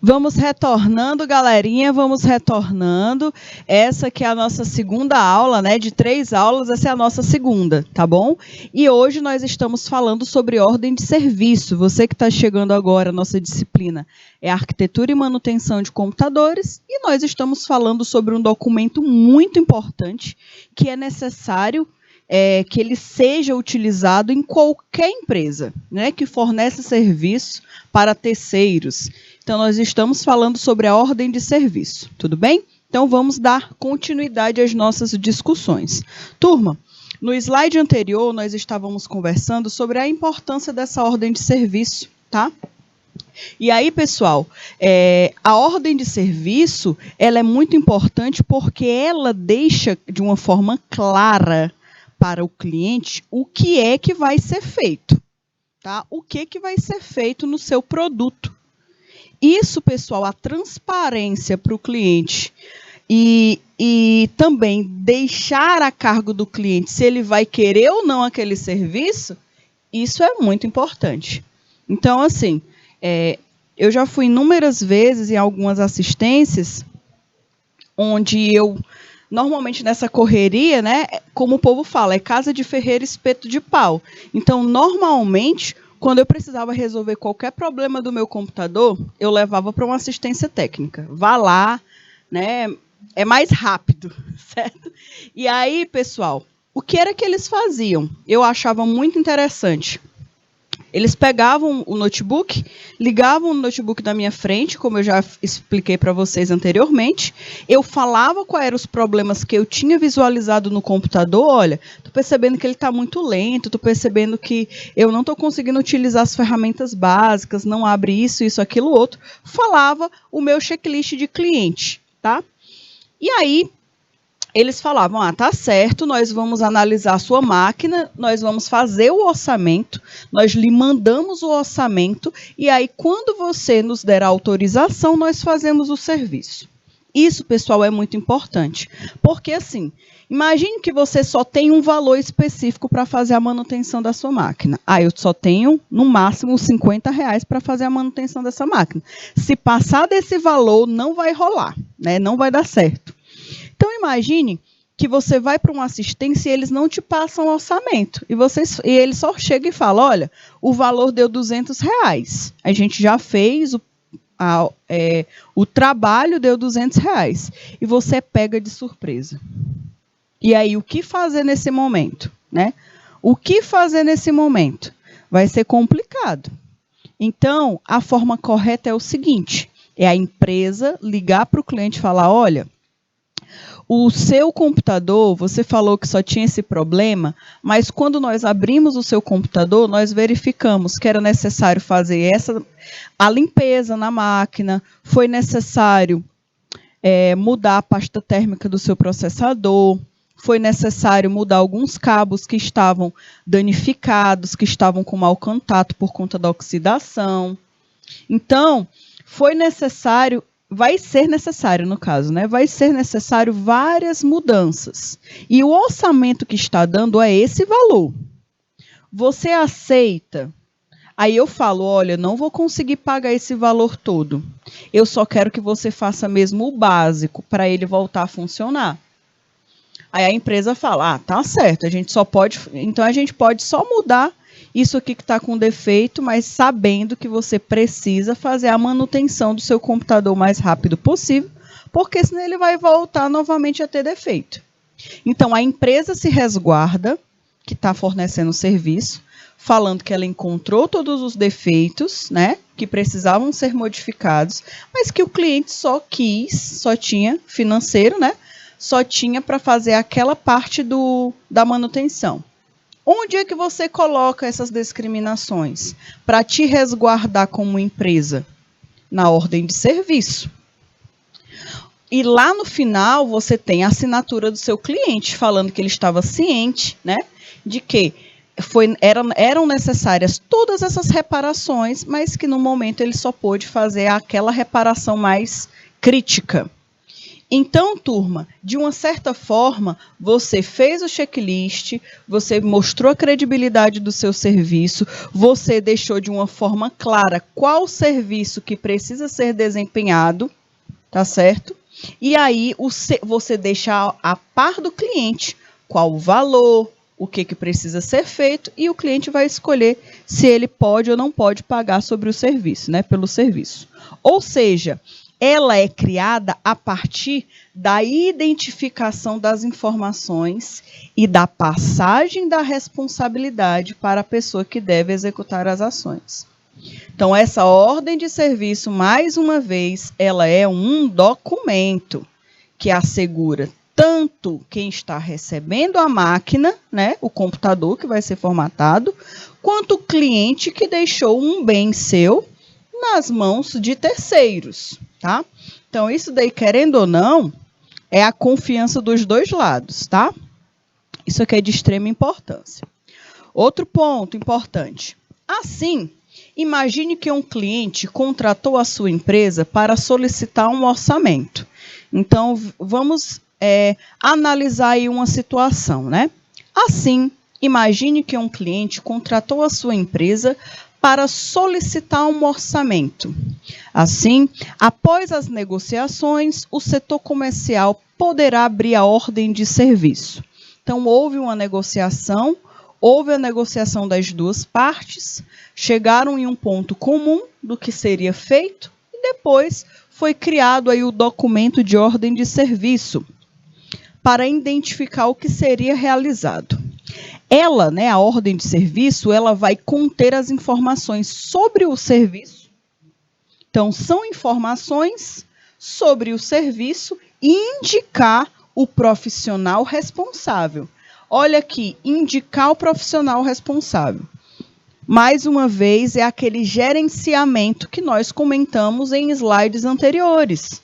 Vamos retornando, galerinha, vamos retornando. Essa que é a nossa segunda aula, né? De 3 aulas, essa é a nossa segunda, tá bom? E hoje nós estamos falando sobre ordem de serviço. Você que está chegando agora, nossa disciplina é Arquitetura e Manutenção de Computadores, e nós estamos falando sobre um documento muito importante que é necessário que ele seja utilizado em qualquer empresa, né, que fornece serviço para terceiros. Então, nós estamos falando sobre a ordem de serviço, tudo bem? Então, vamos dar continuidade às nossas discussões. Turma, no slide anterior, nós estávamos conversando sobre a importância dessa ordem de serviço, tá? E aí, pessoal, a ordem de serviço, ela é muito importante porque ela deixa de uma forma clara para o cliente o que é que vai ser feito, tá? O que vai ser feito no seu produto. Isso, pessoal, a transparência para o cliente e também deixar a cargo do cliente se ele vai querer ou não aquele serviço, isso é muito importante. Então, assim, eu já fui inúmeras vezes em algumas assistências onde eu, normalmente nessa correria, né, como o povo fala, é casa de ferreiro, espeto de pau. Então, normalmente, quando eu precisava resolver qualquer problema do meu computador, eu levava para uma assistência técnica. Vá lá, né, é mais rápido, certo? E aí, pessoal, o que era que eles faziam? Eu achava muito interessante. Eles pegavam o notebook, ligavam o notebook da minha frente, como eu já expliquei para vocês anteriormente. Eu falava quais eram os problemas que eu tinha visualizado no computador. Olha, estou percebendo que ele está muito lento, estou percebendo que eu não estou conseguindo utilizar as ferramentas básicas, não abre isso, aquilo, outro. Falava o meu checklist de cliente, tá? E aí, eles falavam, tá certo, nós vamos analisar a sua máquina, nós vamos fazer o orçamento, nós lhe mandamos o orçamento, e aí quando você nos der a autorização, nós fazemos o serviço. Isso, pessoal, é muito importante, porque assim, imagine que você só tem um valor específico para fazer a manutenção da sua máquina. Eu só tenho, no máximo, R$50 para fazer a manutenção dessa máquina. Se passar desse valor, não vai rolar, né? Não vai dar certo. Então, imagine que você vai para uma assistência e eles não te passam orçamento. E eles só chegam e falam, olha, o valor deu R$200. A gente já fez o trabalho, deu R$200. E você pega de surpresa. E aí, o que fazer nesse momento? Né? O que fazer nesse momento? Vai ser complicado. Então, a forma correta é o seguinte, é a empresa ligar para o cliente e falar, olha, o seu computador, você falou que só tinha esse problema, mas quando nós abrimos o seu computador, nós verificamos que era necessário fazer a limpeza na máquina, foi necessário mudar a pasta térmica do seu processador, foi necessário mudar alguns cabos que estavam danificados, que estavam com mau contato por conta da oxidação. Então, vai ser necessário, no caso, né? Vai ser necessário várias mudanças. E o orçamento que está dando é esse valor. Você aceita? Aí eu falo, olha, não vou conseguir pagar esse valor todo. Eu só quero que você faça mesmo o básico para ele voltar a funcionar. Aí a empresa fala, tá certo, então a gente pode só mudar isso aqui que está com defeito, mas sabendo que você precisa fazer a manutenção do seu computador o mais rápido possível, porque senão ele vai voltar novamente a ter defeito. Então, a empresa se resguarda, que está fornecendo o serviço, falando que ela encontrou todos os defeitos, né, que precisavam ser modificados, mas que o cliente só tinha financeiro, né, só tinha para fazer aquela parte da manutenção. Onde é que você coloca essas discriminações? Para te resguardar como empresa? Na ordem de serviço. E lá no final, você tem a assinatura do seu cliente, falando que ele estava ciente, né, de que eram necessárias todas essas reparações, mas que no momento ele só pôde fazer aquela reparação mais crítica. Então, turma, de uma certa forma, você fez o checklist, você mostrou a credibilidade do seu serviço, você deixou de uma forma clara qual serviço que precisa ser desempenhado, tá certo? E aí você deixa a par do cliente qual o valor, o que precisa ser feito, e o cliente vai escolher se ele pode ou não pode pagar sobre o serviço, né, pelo serviço. Ou seja, ela é criada a partir da identificação das informações e da passagem da responsabilidade para a pessoa que deve executar as ações. Então, essa ordem de serviço, mais uma vez, ela é um documento que assegura tanto quem está recebendo a máquina, né, o computador que vai ser formatado, quanto o cliente que deixou um bem seu nas mãos de terceiros, tá? Então, isso daí, querendo ou não, é a confiança dos dois lados, tá? Isso aqui é de extrema importância. Outro ponto importante. Assim, imagine que um cliente contratou a sua empresa para solicitar um orçamento. Então, vamos analisar aí uma situação, né? Assim, imagine que um cliente contratou a sua empresa para solicitar um orçamento. Assim, após as negociações, o setor comercial poderá abrir a ordem de serviço. Então, houve uma negociação, houve a negociação das duas partes, chegaram em um ponto comum do que seria feito e depois foi criado aí o documento de ordem de serviço para identificar o que seria realizado. Ela, né, a ordem de serviço, ela vai conter as informações sobre o serviço. Então, são informações sobre o serviço e indicar o profissional responsável. Olha aqui, indicar o profissional responsável. Mais uma vez, é aquele gerenciamento que nós comentamos em slides anteriores.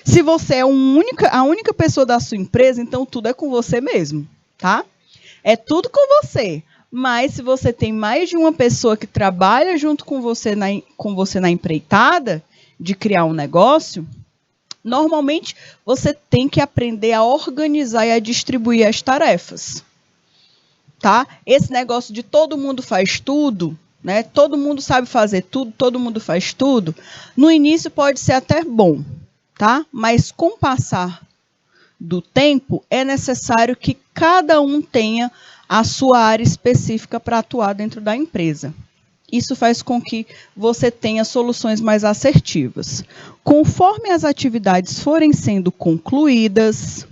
Se você é a única pessoa da sua empresa, então tudo é com você mesmo, tá? É tudo com você. Mas se você tem mais de uma pessoa que trabalha junto com você na empreitada de criar um negócio, normalmente você tem que aprender a organizar e a distribuir as tarefas. Tá? Esse negócio de todo mundo faz tudo, né? Todo mundo sabe fazer tudo, todo mundo faz tudo, no início pode ser até bom, tá? Mas com o passar do tempo, é necessário que cada um tenha a sua área específica para atuar dentro da empresa. Isso faz com que você tenha soluções mais assertivas. Conforme as atividades forem sendo concluídas,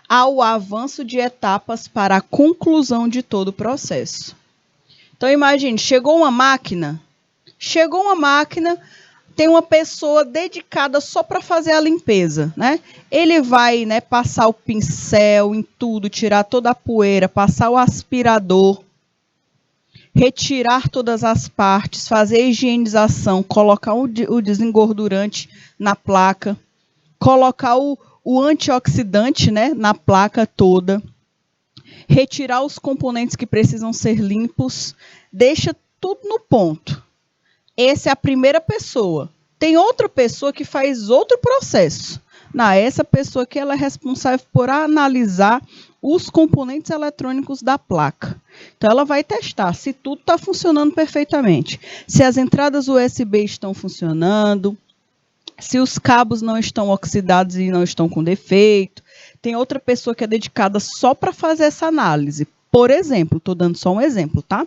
há o avanço de etapas para a conclusão de todo o processo. Então, imagine, chegou uma máquina, tem uma pessoa dedicada só para fazer a limpeza, né? Ele vai, né, passar o pincel em tudo, tirar toda a poeira, passar o aspirador, retirar todas as partes, fazer a higienização, colocar o desengordurante na placa, colocar o antioxidante, né, na placa toda, retirar os componentes que precisam ser limpos, deixa tudo no ponto. Essa é a primeira pessoa. Tem outra pessoa que faz outro processo. Essa pessoa que ela é responsável por analisar os componentes eletrônicos da placa. Então, ela vai testar se tudo está funcionando perfeitamente, se as entradas USB estão funcionando, se os cabos não estão oxidados e não estão com defeito. Tem outra pessoa que é dedicada só para fazer essa análise. Por exemplo, estou dando só um exemplo, tá?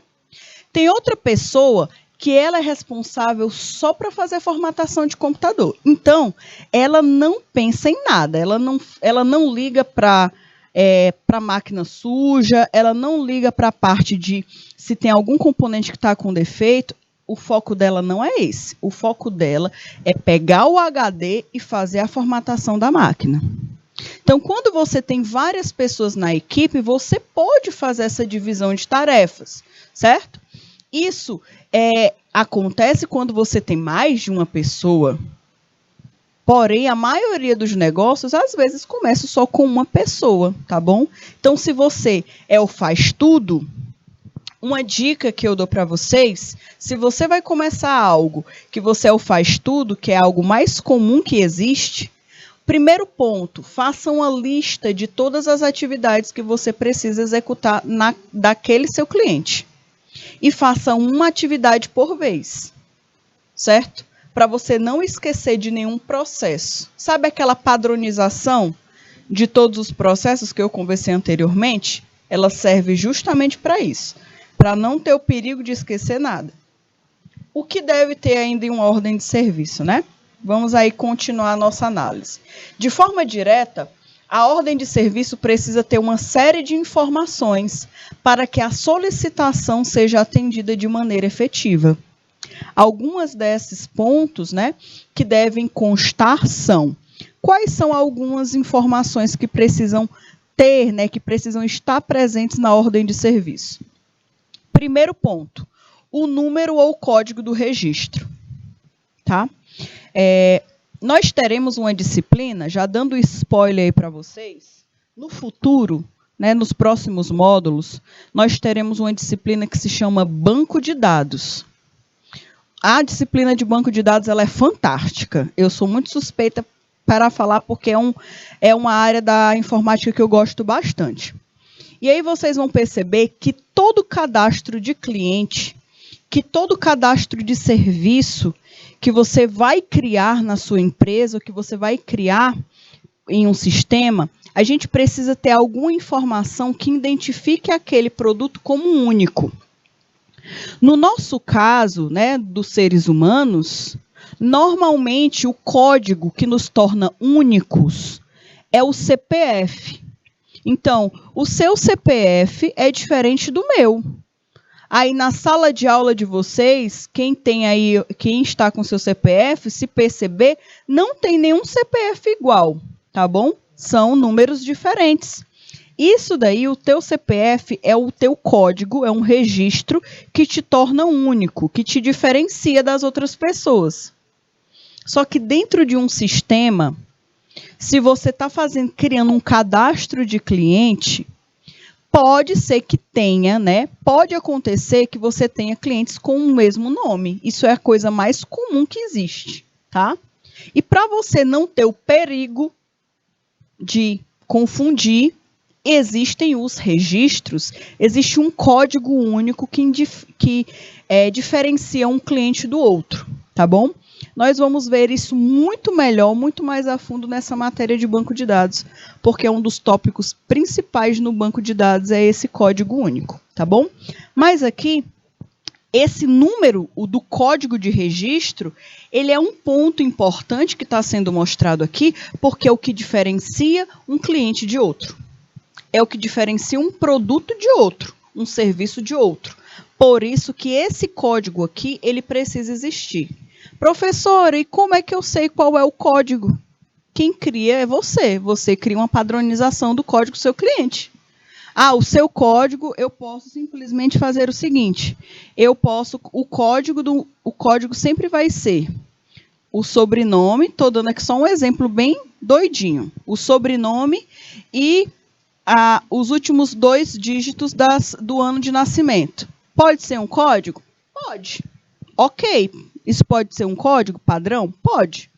Tem outra pessoa que ela é responsável só para fazer formatação de computador. Então, ela não pensa em nada, ela não liga para máquina suja, ela não liga para a parte de se tem algum componente que está com defeito. O foco dela não é esse. O foco dela é pegar o HD e fazer a formatação da máquina. Então, quando você tem várias pessoas na equipe, você pode fazer essa divisão de tarefas, certo? Isso acontece quando você tem mais de uma pessoa. Porém, a maioria dos negócios, às vezes, começa só com uma pessoa, tá bom? Então, se você é o faz tudo, uma dica que eu dou para vocês, se você vai começar algo que você é o faz tudo, que é algo mais comum que existe, Primeiro ponto, faça uma lista de todas as atividades que você precisa executar daquele seu cliente. E faça uma atividade por vez, certo? Para você não esquecer de nenhum processo. Sabe aquela padronização de todos os processos que eu conversei anteriormente? Ela serve justamente para isso, para não ter o perigo de esquecer nada. O que deve ter ainda em uma ordem de serviço, né? Vamos aí continuar a nossa análise. De forma direta, a ordem de serviço precisa ter uma série de informações para que a solicitação seja atendida de maneira efetiva. Algumas desses pontos, né, que devem constar são: quais são algumas informações que precisam ter, né, que precisam estar presentes na ordem de serviço? Primeiro ponto, o número ou código do registro, tá? Nós teremos uma disciplina, já dando spoiler aí para vocês, no futuro, né, nos próximos módulos, nós teremos uma disciplina que se chama Banco de Dados. A disciplina de Banco de Dados ela é fantástica. Eu sou muito suspeita para falar porque é uma área da informática que eu gosto bastante. E aí vocês vão perceber que todo cadastro de cliente, que todo cadastro de serviço que você vai criar na sua empresa, ou que você vai criar em um sistema, a gente precisa ter alguma informação que identifique aquele produto como único. No nosso caso, né, dos seres humanos, normalmente o código que nos torna únicos é o CPF. Então, o seu CPF é diferente do meu. Aí na sala de aula de vocês, quem está com seu CPF, se perceber, não tem nenhum CPF igual, tá bom? São números diferentes. Isso daí, o teu CPF é o teu código, é um registro que te torna único, que te diferencia das outras pessoas. Só que dentro de um sistema, se você está criando um cadastro de cliente, pode ser que tenha, né? Pode acontecer que você tenha clientes com o mesmo nome. Isso é a coisa mais comum que existe, tá? E para você não ter o perigo de confundir, existem os registros, existe um código único que diferencia um cliente do outro, tá bom? Nós vamos ver isso muito melhor, muito mais a fundo nessa matéria de banco de dados, porque um dos tópicos principais no banco de dados é esse código único, tá bom? Mas aqui, esse número, o do código de registro, ele é um ponto importante que está sendo mostrado aqui, porque é o que diferencia um cliente de outro. É o que diferencia um produto de outro, um serviço de outro. Por isso que esse código aqui, ele precisa existir. Professora, e como é que eu sei qual é o código? Quem cria é você. Você cria uma padronização do código do seu cliente. O seu código, eu posso simplesmente fazer o seguinte. O código sempre vai ser o sobrenome, estou dando aqui só um exemplo bem doidinho. O sobrenome e os últimos 2 dígitos do ano de nascimento. Pode ser um código? Pode. Ok. Isso pode ser um código padrão? Pode.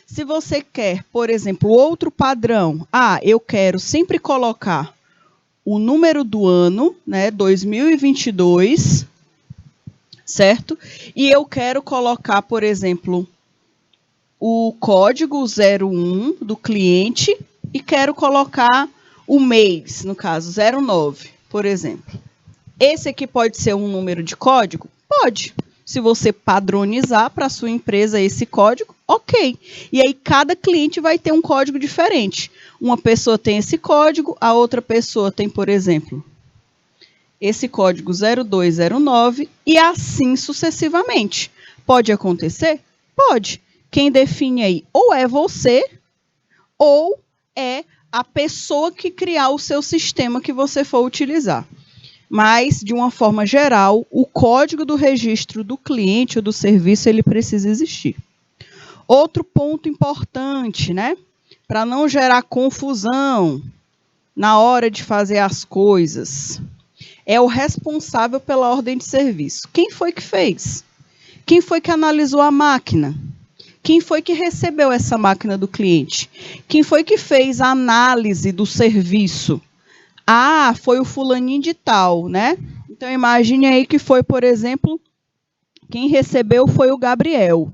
Se você quer, por exemplo, outro padrão, eu quero sempre colocar o número do ano, né, 2022, certo? E eu quero colocar, por exemplo, o código 01 do cliente e quero colocar o mês, no caso, 09, por exemplo. Esse aqui pode ser um número de código? Pode. Se você padronizar para a sua empresa esse código, ok. E aí cada cliente vai ter um código diferente. Uma pessoa tem esse código, a outra pessoa tem, por exemplo, esse código 0209 e assim sucessivamente. Pode acontecer? Pode. Quem define aí ou é você ou é a pessoa que criar o seu sistema que você for utilizar. Mas, de uma forma geral, o código do registro do cliente ou do serviço, ele precisa existir. Outro ponto importante, né? Para não gerar confusão na hora de fazer as coisas, é o responsável pela ordem de serviço. Quem foi que fez? Quem foi que analisou a máquina? Quem foi que recebeu essa máquina do cliente? Quem foi que fez a análise do serviço? Ah, foi o fulaninho de tal, né? Então, imagine aí que foi, por exemplo, quem recebeu foi o Gabriel.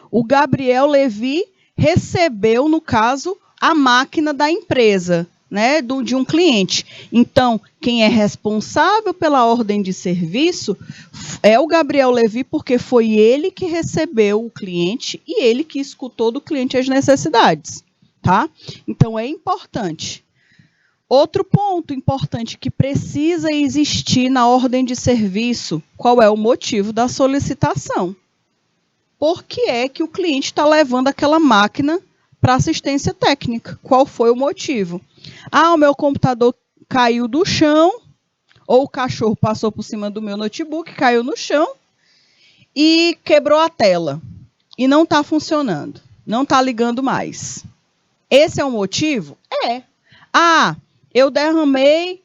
O Gabriel Levi recebeu, no caso, a máquina da empresa, né, de um cliente. Então, quem é responsável pela ordem de serviço é o Gabriel Levi, porque foi ele que recebeu o cliente e ele que escutou do cliente as necessidades, tá? Então, é importante. Outro ponto importante que precisa existir na ordem de serviço, qual é o motivo da solicitação? Por que é que o cliente está levando aquela máquina para assistência técnica? Qual foi o motivo? Ah, o meu computador caiu do chão, ou o cachorro passou por cima do meu notebook, caiu no chão e quebrou a tela. E não está funcionando, não está ligando mais. Esse é o motivo? É. Ah, eu derrubei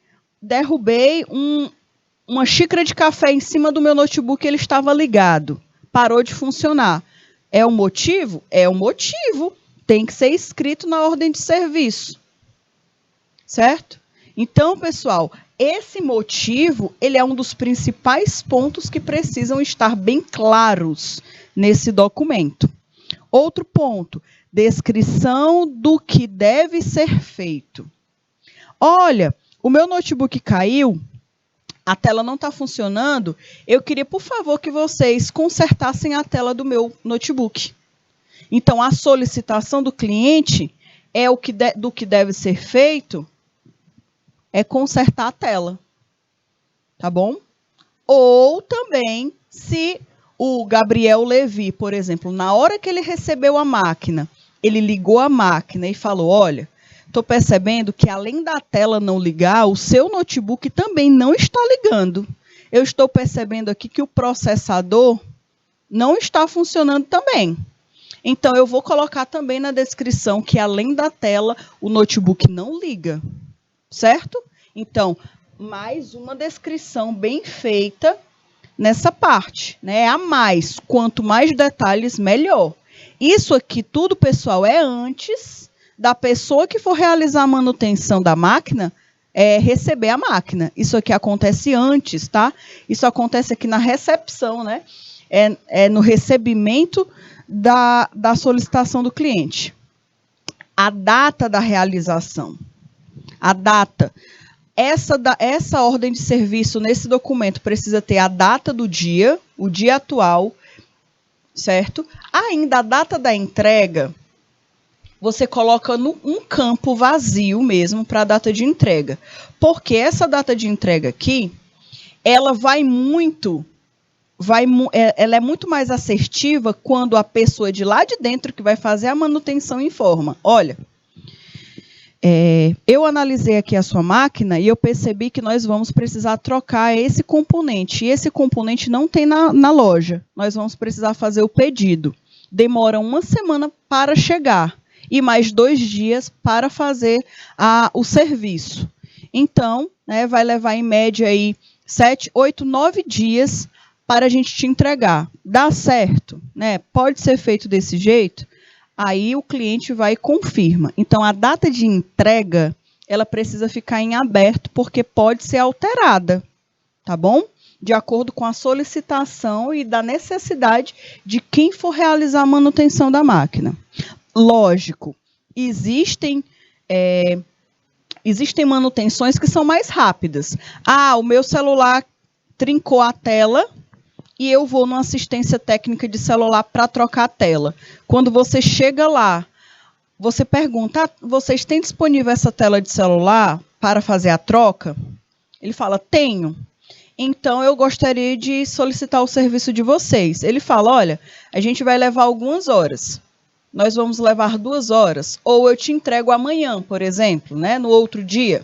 uma xícara de café em cima do meu notebook e ele estava ligado. Parou de funcionar. É o motivo? É o motivo. Tem que ser escrito na ordem de serviço. Certo? Então, pessoal, esse motivo, ele é um dos principais pontos que precisam estar bem claros nesse documento. Outro ponto, descrição do que deve ser feito. Olha, o meu notebook caiu, a tela não está funcionando, eu queria, por favor, que vocês consertassem a tela do meu notebook. Então, a solicitação do cliente é do que deve ser feito, é consertar a tela. Tá bom? Ou também, se o Gabriel Levi, por exemplo, na hora que ele recebeu a máquina, ele ligou a máquina e falou, olha, estou percebendo que além da tela não ligar, o seu notebook também não está ligando. Eu estou percebendo aqui que o processador não está funcionando também. Então, eu vou colocar também na descrição que além da tela, o notebook não liga. Certo? Então, mais uma descrição bem feita nessa parte, né? A mais, quanto mais detalhes, melhor. Isso aqui tudo, pessoal, é antes da pessoa que for realizar a manutenção da máquina receber a máquina. Isso aqui acontece antes, tá? Isso acontece aqui na recepção, né? No recebimento da solicitação do cliente. A data da realização. A data. Essa ordem de serviço nesse documento precisa ter a data do dia, o dia atual, certo? Ainda a data da entrega, você coloca um campo vazio mesmo para a data de entrega. Porque essa data de entrega aqui, ela ela é muito mais assertiva quando a pessoa de lá de dentro que vai fazer a manutenção informa. Olha, eu analisei aqui a sua máquina e eu percebi que nós vamos precisar trocar esse componente. E esse componente não tem na loja. Nós vamos precisar fazer o pedido. Demora 1 semana para chegar e mais 2 dias para fazer o serviço. Então, né, vai levar em média aí 7, 8, 9 dias para a gente te entregar. Dá certo? Né? Pode ser feito desse jeito? Aí o cliente vai e confirma. Então, a data de entrega, ela precisa ficar em aberto, porque pode ser alterada, tá bom? De acordo com a solicitação e da necessidade de quem for realizar a manutenção da máquina. Lógico, existem manutenções que são mais rápidas. Ah, o meu celular trincou a tela, e eu vou numa assistência técnica de celular para trocar a tela. Quando você chega lá, você pergunta, vocês têm disponível essa tela de celular para fazer a troca? Ele fala, tenho. Então, eu gostaria de solicitar o serviço de vocês. Ele fala, olha, a gente vai levar algumas horas. Nós vamos levar 2 horas. Ou eu te entrego amanhã, por exemplo, né, no outro dia.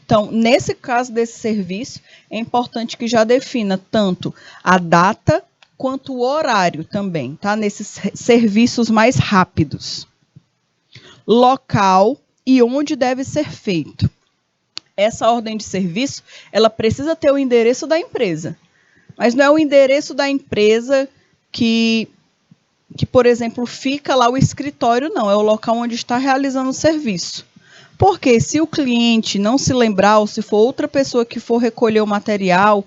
Então, nesse caso desse serviço, é importante que já defina tanto a data quanto o horário também, tá? Nesses serviços mais rápidos. Local e onde deve ser feito. Essa ordem de serviço, ela precisa ter o endereço da empresa. Mas não é o endereço da empresa que que, por exemplo, fica lá o escritório, não, é o local onde está realizando o serviço. Porque se o cliente não se lembrar, ou se for outra pessoa que for recolher o material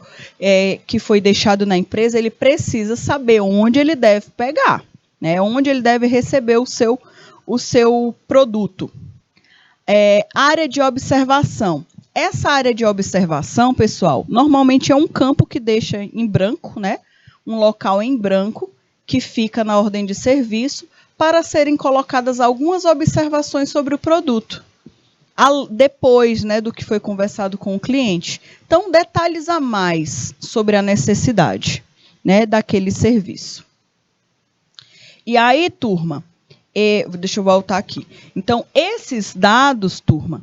que foi deixado na empresa, ele precisa saber onde ele deve pegar, né? Onde ele deve receber o seu produto. Área de observação. Essa área de observação, pessoal, normalmente é um campo que deixa em branco, né? Um local em branco que fica na ordem de serviço para serem colocadas algumas observações sobre o produto. Depois, né, do que foi conversado com o cliente. Então, detalhes a mais sobre a necessidade, né, daquele serviço. E aí, turma, deixa eu voltar aqui. Então, esses dados, turma,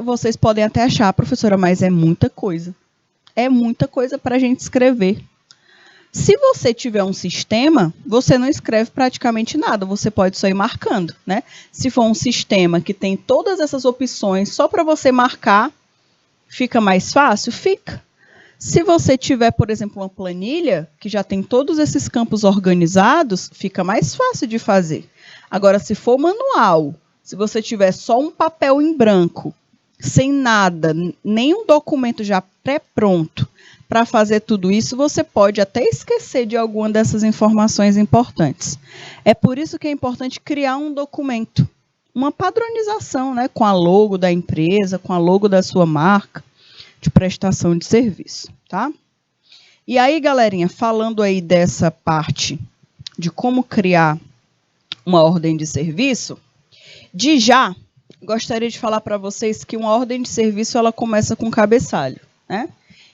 vocês podem até achar, professora, mas é muita coisa. É muita coisa para a gente escrever. Se você tiver um sistema, você não escreve praticamente nada, você pode só ir marcando, né? Se for um sistema que tem todas essas opções só para você marcar, fica mais fácil? Fica. Se você tiver, por exemplo, uma planilha que já tem todos esses campos organizados, fica mais fácil de fazer. Agora, se for manual, se você tiver só um papel em branco, sem nada, nenhum documento já pré-pronto, para fazer tudo isso, você pode até esquecer de alguma dessas informações importantes. É por isso que é importante criar um documento, uma padronização, né, com a logo da empresa, com a logo da sua marca de prestação de serviço, tá? E aí, galerinha, falando aí dessa parte de como criar uma ordem de serviço, gostaria de falar para vocês que uma ordem de serviço ela começa com cabeçalho, né?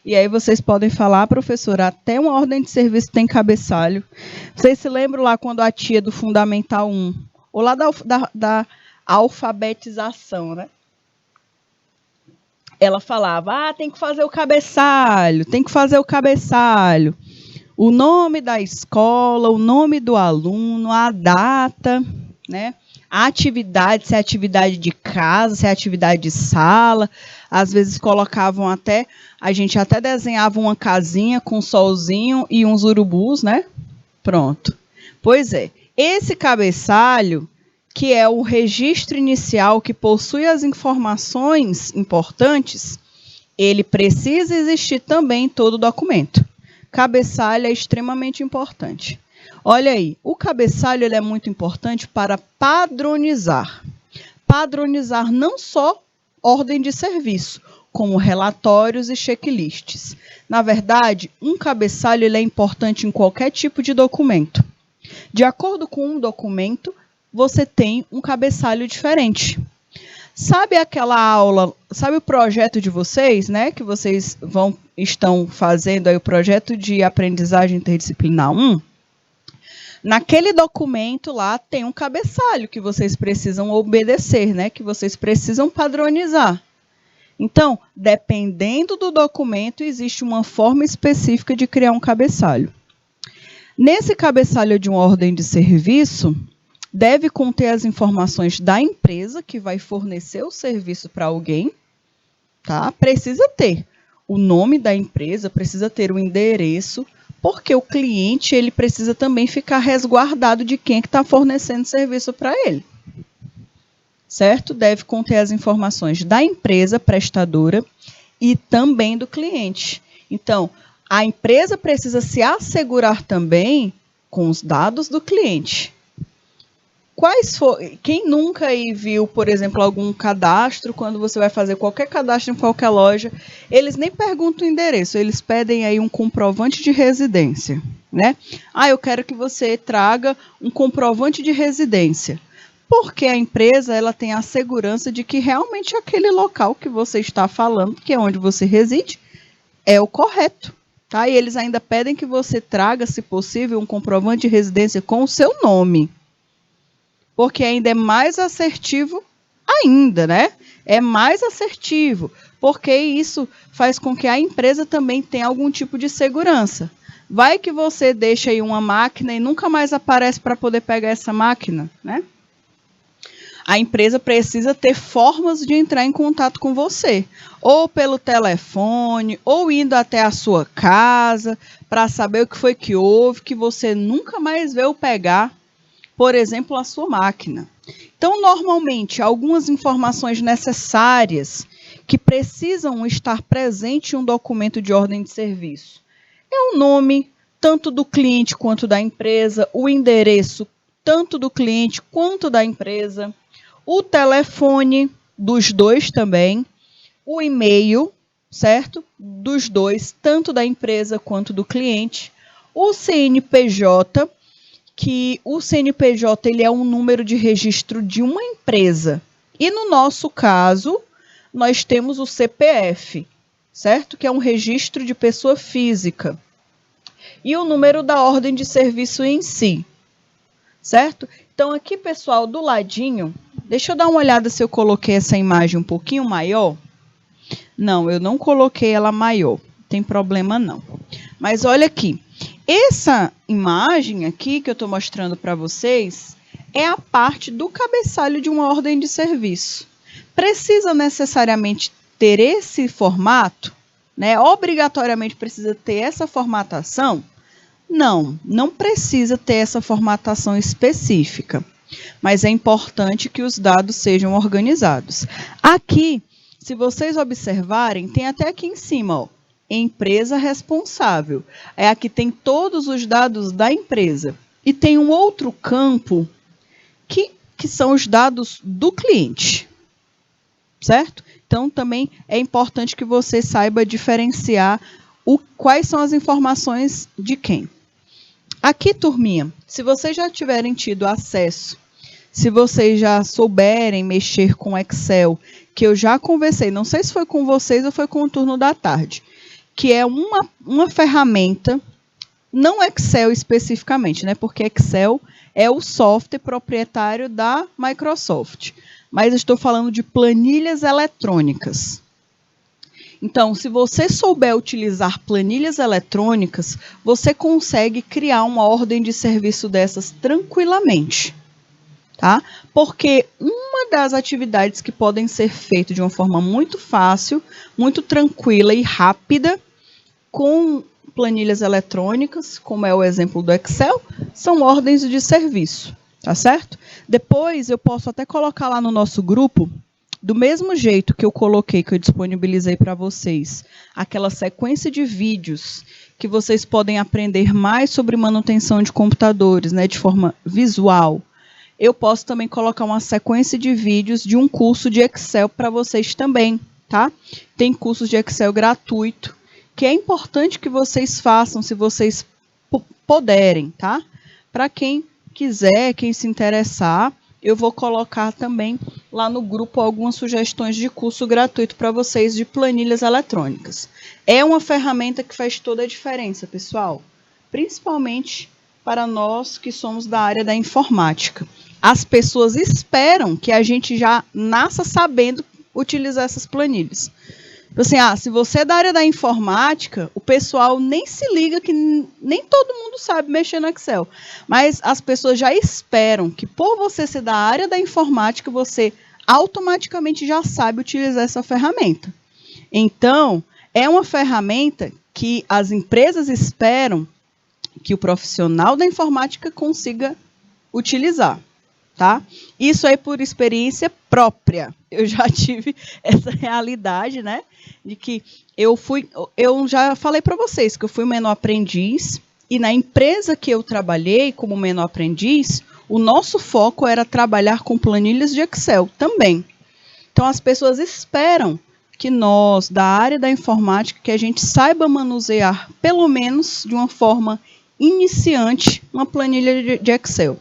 E aí vocês podem falar, professora, até uma ordem de serviço tem cabeçalho. Vocês se lembram lá quando a tia do Fundamental 1, ou lá da alfabetização, né? Ela falava, tem que fazer o cabeçalho, tem que fazer o cabeçalho. O nome da escola, o nome do aluno, a data, né? A atividade, se é atividade de casa, se é atividade de sala. Às vezes colocavam a gente até desenhava uma casinha com um solzinho e uns urubus, né? Pronto. Pois é, esse cabeçalho, que é o registro inicial que possui as informações importantes, ele precisa existir também em todo documento. Cabeçalho é extremamente importante. Olha aí, o cabeçalho ele é muito importante para padronizar. Padronizar não só ordem de serviço, como relatórios e checklists. Na verdade, um cabeçalho ele é importante em qualquer tipo de documento. De acordo com um documento, você tem um cabeçalho diferente. Sabe aquela aula, sabe o projeto de vocês, né? Que vocês estão fazendo aí o projeto de aprendizagem interdisciplinar 1? Naquele documento lá tem um cabeçalho que vocês precisam obedecer, né? Que vocês precisam padronizar. Então, dependendo do documento, existe uma forma específica de criar um cabeçalho. Nesse cabeçalho de uma ordem de serviço, deve conter as informações da empresa que vai fornecer o serviço para alguém, tá? Precisa ter o nome da empresa, precisa ter o endereço, porque o cliente ele precisa também ficar resguardado de quem é que está fornecendo serviço para ele. Certo? Deve conter as informações da empresa prestadora e também do cliente. Então, a empresa precisa se assegurar também com os dados do cliente. Quem nunca aí viu, por exemplo, algum cadastro, quando você vai fazer qualquer cadastro em qualquer loja, eles nem perguntam o endereço, eles pedem aí um comprovante de residência, né? Eu quero que você traga um comprovante de residência. Porque a empresa ela tem a segurança de que realmente aquele local que você está falando, que é onde você reside, é o correto. Tá? E eles ainda pedem que você traga, se possível, um comprovante de residência com o seu nome. Porque ainda é mais assertivo ainda, né? É mais assertivo, porque isso faz com que a empresa também tenha algum tipo de segurança. Vai que você deixa aí uma máquina e nunca mais aparece para poder pegar essa máquina, né? a empresa precisa ter formas de entrar em contato com você, ou pelo telefone, ou indo até a sua casa, para saber o que foi que houve, que você nunca mais veio pegar, por exemplo, a sua máquina. Então, normalmente, algumas informações necessárias que precisam estar presente em um documento de ordem de serviço é o nome, tanto do cliente quanto da empresa, o endereço, tanto do cliente quanto da empresa, o telefone dos dois também, o e-mail, certo? Dos dois, tanto da empresa quanto do cliente, o CNPJ, que o CNPJ ele é um número de registro de uma empresa. E no nosso caso, nós temos o CPF, certo? Que é um registro de pessoa física. E o número da ordem de serviço em si, certo? Então aqui, pessoal, do ladinho, deixa eu dar uma olhada se eu coloquei essa imagem um pouquinho maior. Não, eu não coloquei ela maior, não tem problema não. Mas olha aqui. Essa imagem aqui que eu estou mostrando para vocês é a parte do cabeçalho de uma ordem de serviço. Precisa necessariamente ter esse formato? Né? Obrigatoriamente precisa ter essa formatação? Não, não precisa ter essa formatação específica. Mas é importante que os dados sejam organizados. Aqui, se vocês observarem, tem até aqui em cima, ó. Empresa responsável. Aqui tem todos os dados da empresa. E tem um outro campo que são os dados do cliente. Certo? Então, também é importante que você saiba diferenciar quais são as informações de quem. Aqui, turminha, se vocês já tiverem tido acesso, se vocês já souberem mexer com Excel, que eu já conversei, não sei se foi com vocês ou foi com o turno da tarde, que é uma ferramenta, não Excel especificamente, né? Porque Excel é o software proprietário da Microsoft. Mas eu estou falando de planilhas eletrônicas. Então, se você souber utilizar planilhas eletrônicas, você consegue criar uma ordem de serviço dessas tranquilamente. Tá? Porque uma das atividades que podem ser feitas de uma forma muito fácil, muito tranquila e rápida, com planilhas eletrônicas, como é o exemplo do Excel, são ordens de serviço, tá certo? Depois eu posso até colocar lá no nosso grupo, do mesmo jeito que eu coloquei, que eu disponibilizei para vocês, aquela sequência de vídeos que vocês podem aprender mais sobre manutenção de computadores, né, de forma visual. Eu posso também colocar uma sequência de vídeos de um curso de Excel para vocês também, tá? Tem cursos de Excel gratuito, que é importante que vocês façam, se vocês puderem, tá? Para quem quiser, quem se interessar, eu vou colocar também lá no grupo algumas sugestões de curso gratuito para vocês de planilhas eletrônicas. É uma ferramenta que faz toda a diferença, pessoal, principalmente para nós que somos da área da informática. As pessoas esperam que a gente já nasça sabendo utilizar essas planilhas. Assim, se você é da área da informática, o pessoal nem se liga que nem todo mundo sabe mexer no Excel. Mas as pessoas já esperam que por você ser da área da informática, você automaticamente já sabe utilizar essa ferramenta. Então, é uma ferramenta que as empresas esperam que o profissional da informática consiga utilizar. Tá? Isso aí por experiência própria. Eu já tive essa realidade, né? De que eu já falei para vocês que eu fui menor aprendiz e na empresa que eu trabalhei como menor aprendiz, o nosso foco era trabalhar com planilhas de Excel também. Então as pessoas esperam que nós, da área da informática, que a gente saiba manusear, pelo menos de uma forma iniciante, uma planilha de Excel.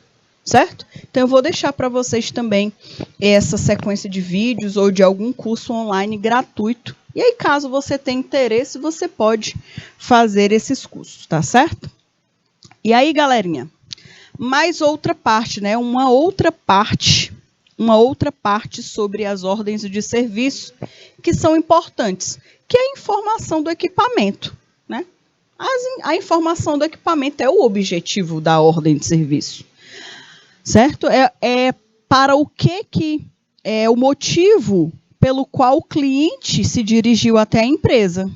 Certo? Então, eu vou deixar para vocês também essa sequência de vídeos ou de algum curso online gratuito. E aí, caso você tenha interesse, você pode fazer esses cursos, tá certo? E aí, galerinha, mais outra parte, né? Uma outra parte sobre as ordens de serviço que são importantes, que é a informação do equipamento, né? A informação do equipamento é o objetivo da ordem de serviço. Certo? para o que é o motivo pelo qual o cliente se dirigiu até a empresa.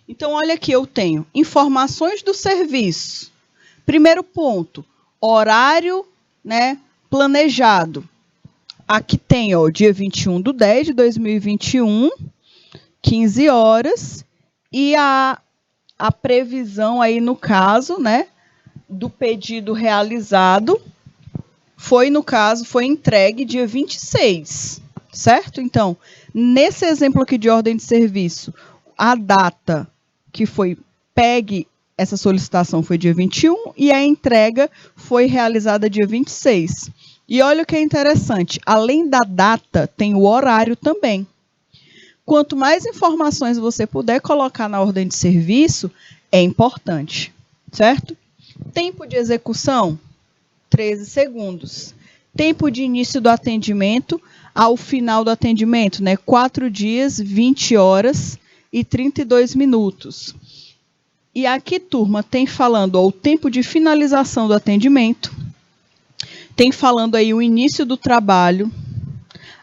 Então, olha aqui, eu tenho informações do serviço. Primeiro ponto, horário, né, planejado. Aqui tem, ó, dia 21/10/2021, 15 horas, e a previsão aí, no caso, né, do pedido realizado, foi entregue dia 26, certo? Então, nesse exemplo aqui de ordem de serviço, a data que foi pegue essa solicitação foi dia 21 e a entrega foi realizada dia 26. E olha o que é interessante, além da data, tem o horário também. Quanto mais informações você puder colocar na ordem de serviço, é importante, certo? Tempo de execução, 13 segundos. Tempo de início do atendimento ao final do atendimento, né? 4 dias, 20 horas e 32 minutos. E aqui, turma, tem falando ó, o tempo de finalização do atendimento, tem falando aí o início do trabalho,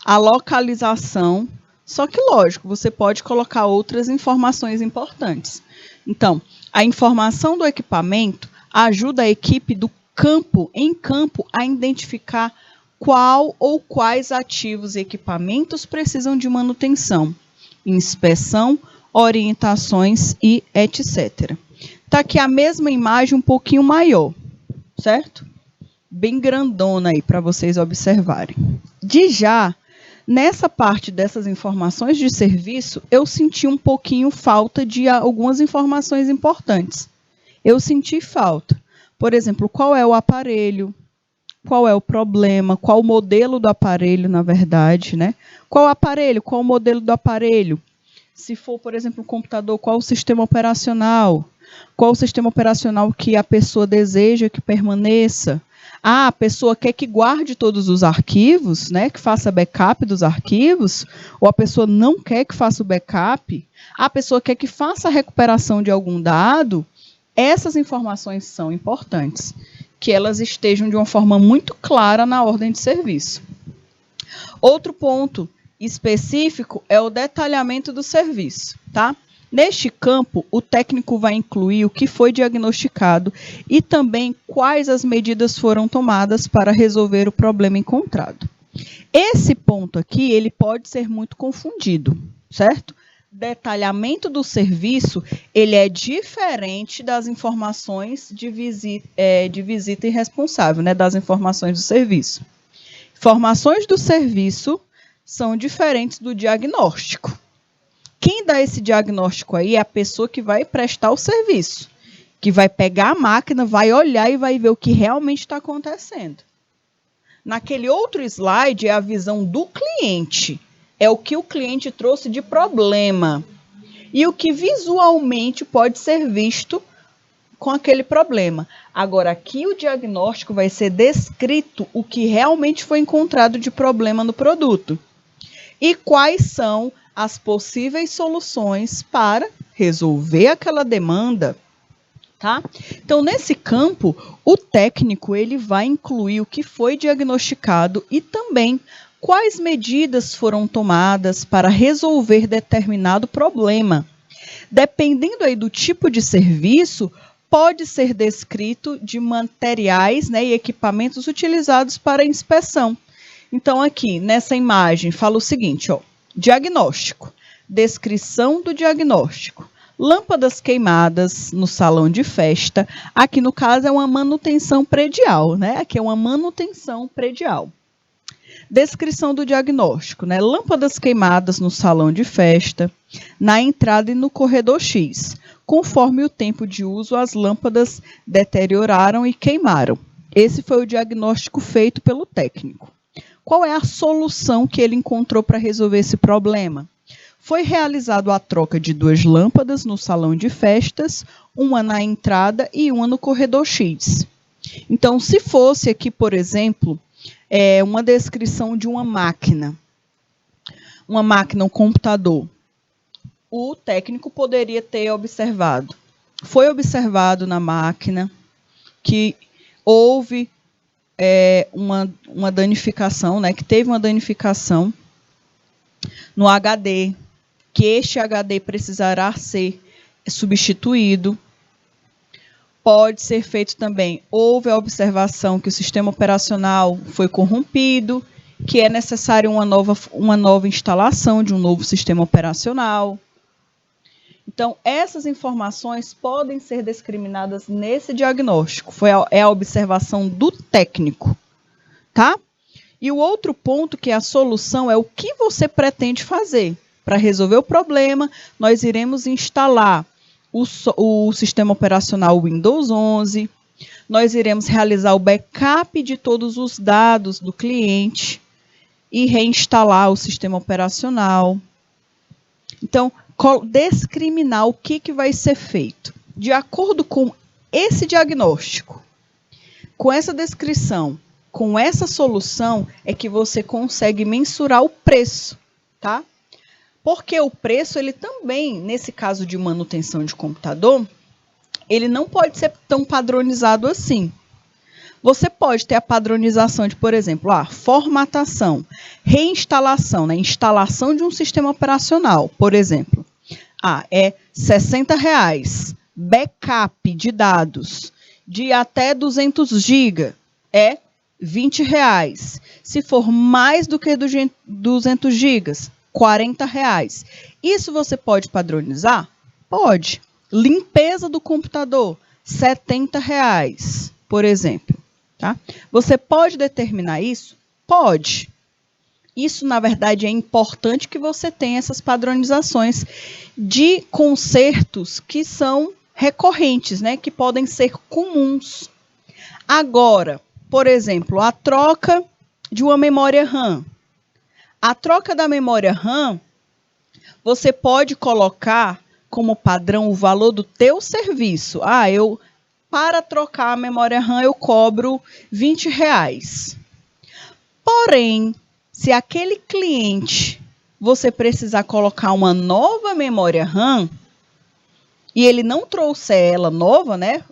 a localização, só que, lógico, você pode colocar outras informações importantes. Então, a informação do equipamento ajuda a equipe em campo, a identificar qual ou quais ativos e equipamentos precisam de manutenção, inspeção, orientações e etc. Está aqui a mesma imagem um pouquinho maior, certo? Bem grandona aí para vocês observarem. Nessa parte dessas informações de serviço, eu senti um pouquinho falta de algumas informações importantes. Eu senti falta. Por exemplo, qual é o aparelho, qual é o problema, qual o modelo do aparelho, na verdade, né? Qual o aparelho, qual o modelo do aparelho? Se for, por exemplo, um computador, qual o sistema operacional? Qual o sistema operacional que a pessoa deseja que permaneça? A pessoa quer que guarde todos os arquivos, né, que faça backup dos arquivos, ou a pessoa não quer que faça o backup, a pessoa quer que faça a recuperação de algum dado. Essas informações são importantes, que elas estejam de uma forma muito clara na ordem de serviço. Outro ponto específico é o detalhamento do serviço, tá? Neste campo, o técnico vai incluir o que foi diagnosticado e também quais as medidas foram tomadas para resolver o problema encontrado. Esse ponto aqui, ele pode ser muito confundido, certo? Detalhamento do serviço, ele é diferente das informações de visita e responsável, né? Das informações do serviço. Informações do serviço são diferentes do diagnóstico. Quem dá esse diagnóstico aí é a pessoa que vai prestar o serviço, que vai pegar a máquina, vai olhar e vai ver o que realmente está acontecendo. Naquele outro slide é a visão do cliente, é o que o cliente trouxe de problema e o que visualmente pode ser visto com aquele problema. Agora, aqui o diagnóstico vai ser descrito o que realmente foi encontrado de problema no produto e quais são as possíveis soluções para resolver aquela demanda, tá? Então, nesse campo, o técnico ele vai incluir o que foi diagnosticado e também quais medidas foram tomadas para resolver determinado problema. Dependendo aí do tipo de serviço, pode ser descrito de materiais, né, e equipamentos utilizados para inspeção. Então, aqui, nessa imagem, fala o seguinte, ó, diagnóstico, descrição do diagnóstico, lâmpadas queimadas no salão de festa, aqui no caso é uma manutenção predial, né? Aqui é uma manutenção predial. Descrição do diagnóstico, né? Lâmpadas queimadas no salão de festa, na entrada e no corredor X. Conforme o tempo de uso, as lâmpadas deterioraram e queimaram. Esse foi o diagnóstico feito pelo técnico. Qual é a solução que ele encontrou para resolver esse problema? Foi realizada a troca de 2 lâmpadas no salão de festas, uma na entrada e uma no corredor X. Então, se fosse aqui, por exemplo, uma descrição de uma máquina, um computador, o técnico poderia ter observado. Foi observado na máquina que houve uma danificação, né, que teve uma danificação no HD, que este HD precisará ser substituído. Pode ser feito também, houve a observação que o sistema operacional foi corrompido, que é necessário uma nova instalação de um novo sistema operacional. Então, essas informações podem ser discriminadas nesse diagnóstico. É a observação do técnico, tá? E o outro ponto, que é a solução, é o que você pretende fazer. Para resolver o problema, nós iremos instalar o sistema operacional Windows 11, nós iremos realizar o backup de todos os dados do cliente e reinstalar o sistema operacional. Então, discriminar o que vai ser feito. De acordo com esse diagnóstico, com essa descrição, com essa solução, é que você consegue mensurar o preço, tá? Porque o preço, ele também, nesse caso de manutenção de computador, ele não pode ser tão padronizado assim. Você pode ter a padronização de, por exemplo, formatação, reinstalação, né? Instalação de um sistema operacional, por exemplo. É R$60, backup de dados de até 200 GB é R$20. Se for mais do que 200 GB, R$40. Isso você pode padronizar? Pode. Limpeza do computador, R$70, por exemplo. Tá? Você pode determinar isso? Pode. Isso, na verdade, é importante que você tenha essas padronizações de consertos que são recorrentes, né? Que podem ser comuns. Agora, por exemplo, a troca de uma memória RAM. A troca da memória RAM, você pode colocar como padrão o valor do teu serviço. Para trocar a memória RAM, eu cobro R$20. Porém, se aquele cliente, você precisar colocar uma nova memória RAM, e ele não trouxer ela nova, né?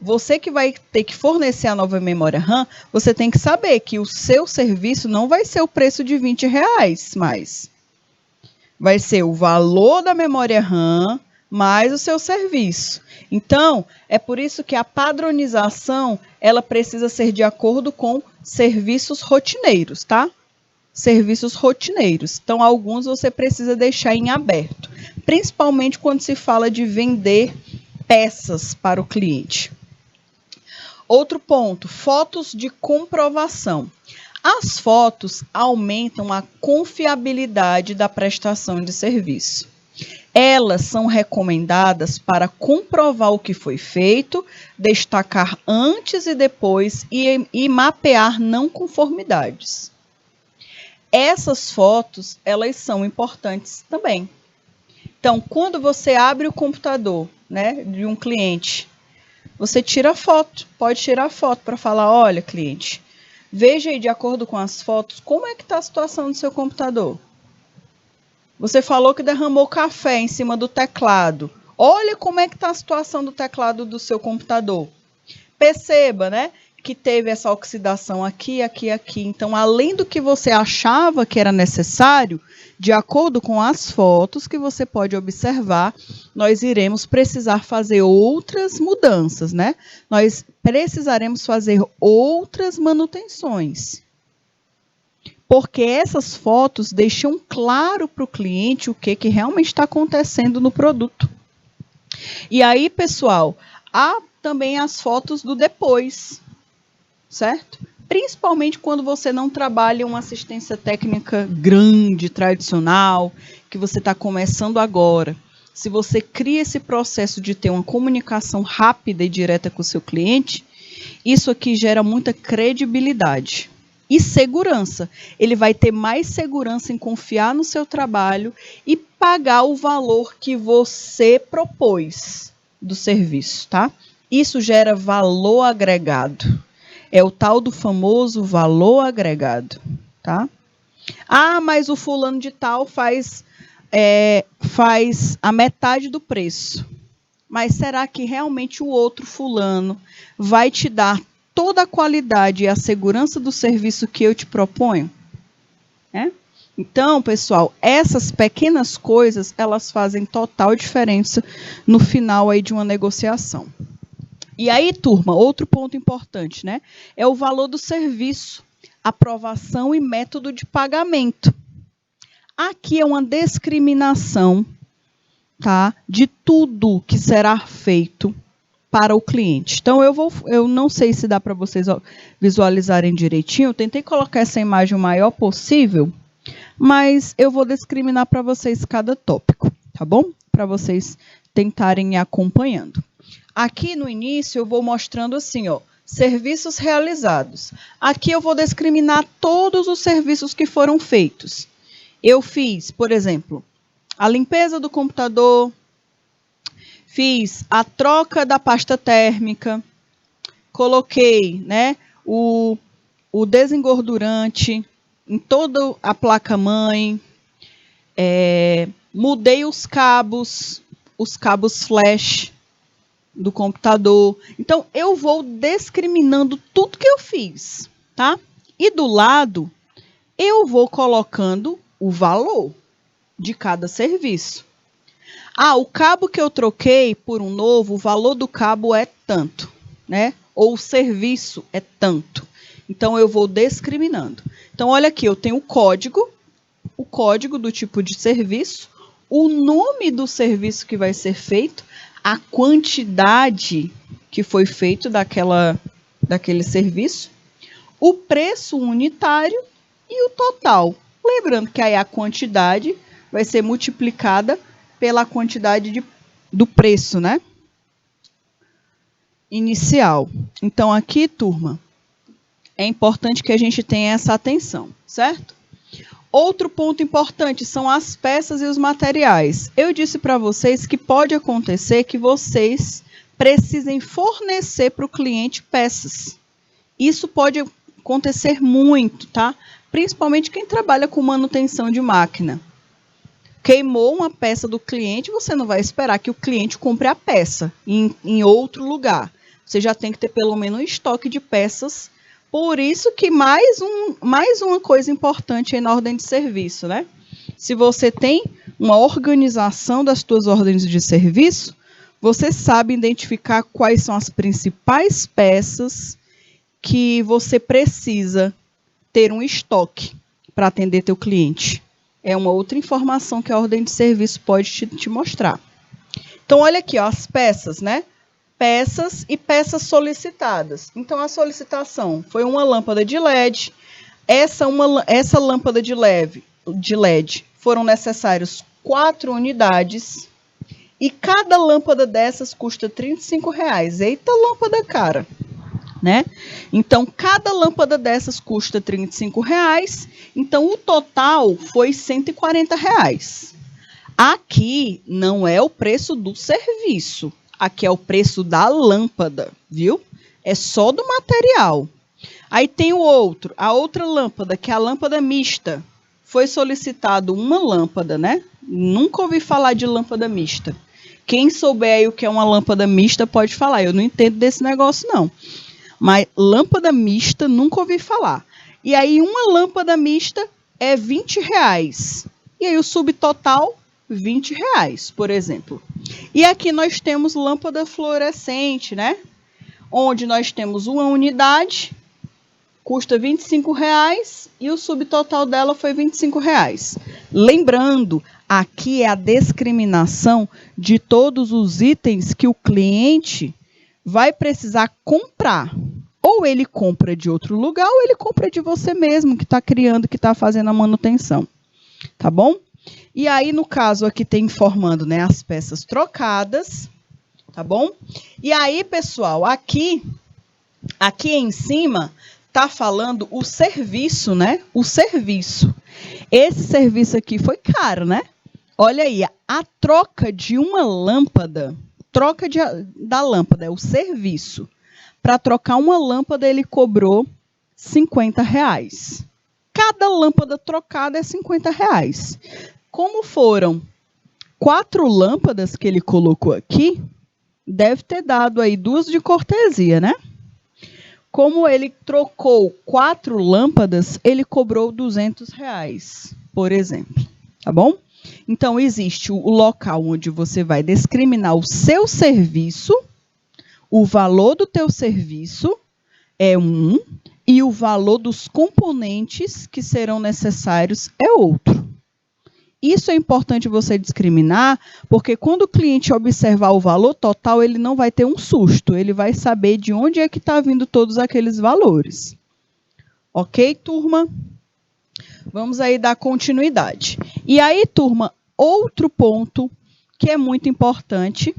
Você que vai ter que fornecer a nova memória RAM, você tem que saber que o seu serviço não vai ser o preço de R$20 mais. Vai ser o valor da memória RAM mais o seu serviço. Então, é por isso que a padronização, ela precisa ser de acordo com serviços rotineiros, tá? Serviços rotineiros. Então, alguns você precisa deixar em aberto, principalmente quando se fala de vender peças para o cliente. Outro ponto, fotos de comprovação. As fotos aumentam a confiabilidade da prestação de serviço. Elas são recomendadas para comprovar o que foi feito, destacar antes e depois e mapear não conformidades. Essas fotos, elas são importantes também. Então, quando você abre o computador, né, de um cliente, você tira foto, pode tirar foto para falar, olha, cliente, veja aí de acordo com as fotos, como é que está a situação do seu computador. Você falou que derramou café em cima do teclado. Olha como é que está a situação do teclado do seu computador. Perceba, né, que teve essa oxidação aqui, aqui, aqui. Então, além do que você achava que era necessário, de acordo com as fotos que você pode observar, nós iremos precisar fazer outras mudanças, né? Nós precisaremos fazer outras manutenções. Porque essas fotos deixam claro para o cliente o que realmente está acontecendo no produto. E aí, pessoal, há também as fotos do depois, certo? Principalmente quando você não trabalha uma assistência técnica grande, tradicional, que você está começando agora. Se você cria esse processo de ter uma comunicação rápida e direta com o seu cliente, isso aqui gera muita credibilidade. E segurança. Ele vai ter mais segurança em confiar no seu trabalho e pagar o valor que você propôs do serviço, tá? Isso gera valor agregado. É o tal do famoso valor agregado, tá? Mas o fulano de tal faz a metade do preço. Mas será que realmente o outro fulano vai te dar toda a qualidade e a segurança do serviço que eu te proponho? Então, pessoal, essas pequenas coisas, elas fazem total diferença no final aí de uma negociação. E aí, turma, outro ponto importante, né? É o valor do serviço, aprovação e método de pagamento. Aqui é uma discriminação, tá, de tudo que será feito para o cliente. Então, eu não sei se dá para vocês visualizarem direitinho, eu tentei colocar essa imagem o maior possível, mas eu vou discriminar para vocês cada tópico, tá bom? Para vocês tentarem ir acompanhando. Aqui no início eu vou mostrando assim, ó, serviços realizados. Aqui eu vou discriminar todos os serviços que foram feitos. Eu fiz, por exemplo, a limpeza do computador, fiz a troca da pasta térmica, coloquei, né, o desengordurante em toda a placa-mãe, mudei os cabos flash do computador. Então, eu vou discriminando tudo que eu fiz, tá? E do lado, eu vou colocando o valor de cada serviço. Ah, o cabo que eu troquei por um novo, o valor do cabo é tanto, né? Ou o serviço é tanto. Então, eu vou discriminando. Então, olha aqui, eu tenho o código do tipo de serviço, o nome do serviço que vai ser feito, a quantidade que foi feito daquele serviço, o preço unitário e o total. Lembrando que aí a quantidade vai ser multiplicada pela quantidade do preço, né? Inicial. Então, aqui, turma, é importante que a gente tenha essa atenção, certo? Outro ponto importante são as peças e os materiais. Eu disse para vocês que pode acontecer que vocês precisem fornecer para o cliente peças. Isso pode acontecer muito, tá? Principalmente quem trabalha com manutenção de máquina. Queimou uma peça do cliente, você não vai esperar que o cliente compre a peça em outro lugar. Você já tem que ter pelo menos um estoque de peças. Por isso que mais uma coisa importante aí na ordem de serviço, né? Se você tem uma organização das suas ordens de serviço, você sabe identificar quais são as principais peças que você precisa ter um estoque para atender teu cliente. É uma outra informação que a ordem de serviço pode te mostrar. Então, olha aqui, ó, as peças, né? Peças e peças solicitadas. Então, a solicitação foi uma lâmpada de LED. Essa lâmpada de LED foram necessários 4 unidades. E cada lâmpada dessas custa R$35. Eita, lâmpada cara, né? Então, cada lâmpada dessas custa R$35. Então, o total foi R$140. Aqui não é o preço do serviço. Aqui é o preço da lâmpada, viu? É só do material. Aí tem a outra lâmpada, que é a lâmpada mista. Foi solicitado uma lâmpada, né? Nunca ouvi falar de lâmpada mista. Quem souber aí o que é uma lâmpada mista pode falar. Eu não entendo desse negócio, não. Mas lâmpada mista, nunca ouvi falar. E aí uma lâmpada mista é R$20. E aí o subtotal, R$20, por exemplo. E aqui nós temos lâmpada fluorescente, né? Onde nós temos uma unidade, custa R$25 e o subtotal dela foi R$25. Lembrando, aqui é a discriminação de todos os itens que o cliente vai precisar comprar. Ou ele compra de outro lugar, ou ele compra de você mesmo, que está criando, que está fazendo a manutenção. Tá bom? E aí, no caso, aqui tem informando, né, as peças trocadas, tá bom? E aí, pessoal, aqui em cima, tá falando o serviço, né? O serviço. Esse serviço aqui foi caro, né? Olha aí, a troca de uma lâmpada, da lâmpada, é o serviço. Para trocar uma lâmpada, ele cobrou R$50. Cada lâmpada trocada é R$50. Como foram 4 lâmpadas que ele colocou aqui, deve ter dado aí 2 de cortesia, né? Como ele trocou 4 lâmpadas, ele cobrou R$200, por exemplo, tá bom? Então, existe o local onde você vai discriminar o seu serviço, o valor do teu serviço é um, e o valor dos componentes que serão necessários é outro. Isso é importante você discriminar, porque quando o cliente observar o valor total, ele não vai ter um susto, ele vai saber de onde é que está vindo todos aqueles valores. Ok, turma? Vamos aí dar continuidade. E aí, turma, outro ponto que é muito importante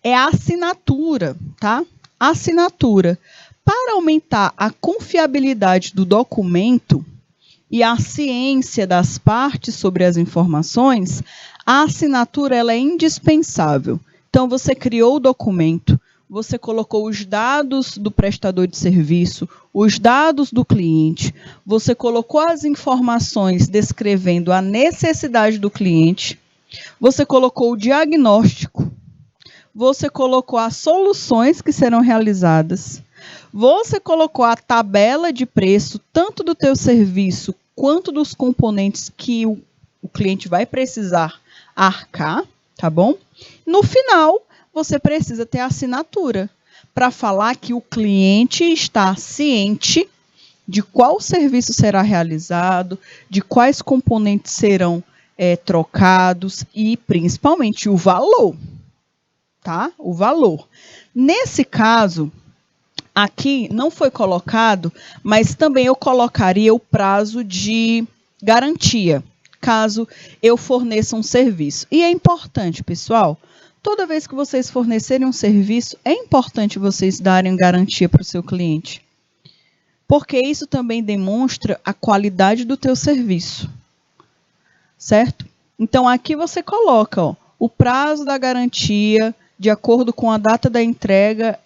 é a assinatura, tá? Assinatura. Para aumentar a confiabilidade do documento e a ciência das partes sobre as informações, a assinatura ela é indispensável. Então, você criou o documento, você colocou os dados do prestador de serviço, os dados do cliente, você colocou as informações descrevendo a necessidade do cliente, você colocou o diagnóstico, você colocou as soluções que serão realizadas, você colocou a tabela de preço, tanto do teu serviço quanto dos componentes que o cliente vai precisar arcar, tá bom? No final, você precisa ter a assinatura para falar que o cliente está ciente de qual serviço será realizado, de quais componentes serão trocados e, principalmente, o valor, tá? O valor. Nesse caso, aqui não foi colocado, mas também eu colocaria o prazo de garantia, caso eu forneça um serviço. E é importante, pessoal, toda vez que vocês fornecerem um serviço, é importante vocês darem garantia para o seu cliente. Porque isso também demonstra a qualidade do teu serviço. Certo? Então, aqui você coloca, ó, o prazo da garantia, de acordo com a data da entrega,